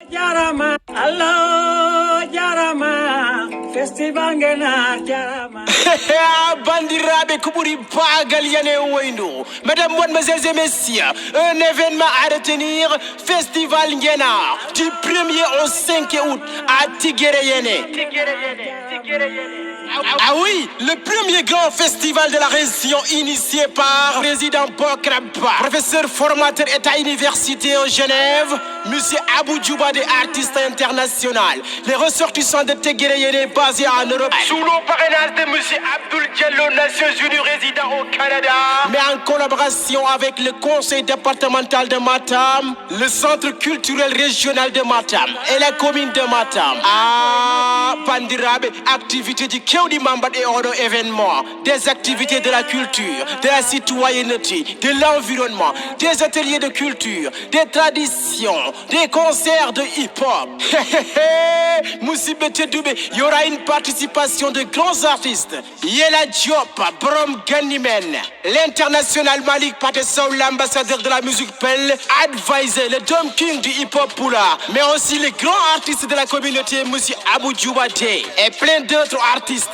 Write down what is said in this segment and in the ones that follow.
Jarama, allo jarama, festival Ngenaar jarama. Bandirabe Kuburi Bagal Yane Wendo. Mesdames, mademoiselles et messieurs, un événement à retenir, festival Ngenaar, du 1er au 5 août à Tiguere-TV. Ah oui, le premier grand festival de la région initié par le président Bokraba, professeur formateur État université en Genève, monsieur Diouba des artistes internationaux, les ressortissants de Tiguere-TV basés en Europe, sous le parrainage de monsieur Abdul Diallo, Nations Unies résident au Canada, mais en collaboration avec le conseil départemental de Matam, le centre culturel régional de Matam et la commune de Matam. Ah, Bandirabe, activité du Kéoudi Mambat et Oro événement, des activités de la culture, de la citoyenneté, de l'environnement, des ateliers de culture, des traditions, des concerts de hip-hop. Il y aura une participation de grands artistes. Yella DIOP, Brom Ganimen, l'international Malik Pathe, l'ambassadeur de la musique Pelle, advisor, le Dom King du hip-hop Poula, mais aussi les grands artistes de la communauté, monsieur Diouba et plein d'autres artistes.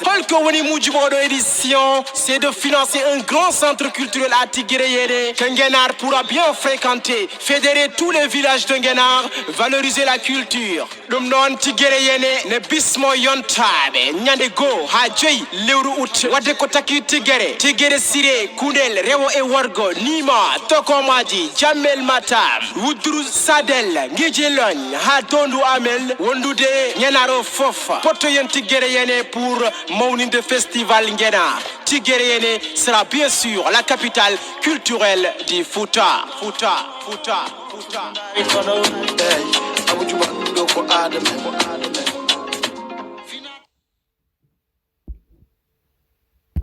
Édition, c'est de financer un grand centre culturel à Tiguere-TV que Ngenaar pourra bien fréquenter, fédérer tous les villages de Ngenaar, valoriser la culture. Dum non Tiguere-TV ne bismo yontabe nyande go ha joyi lewru out wadde ko taki Tiguere Siré Kundel Rewo e Wargo Nima Tokomaji Jammel Matam Wudru Sadel Ngijelogn ha Tondu Amel wondude Ngenaar fofa poto yen Tiguere-TV pour Mawninde festival Ngenaar. Tiguere-TV sera bien sûr la capitale culturelle du Fouta. Fouta.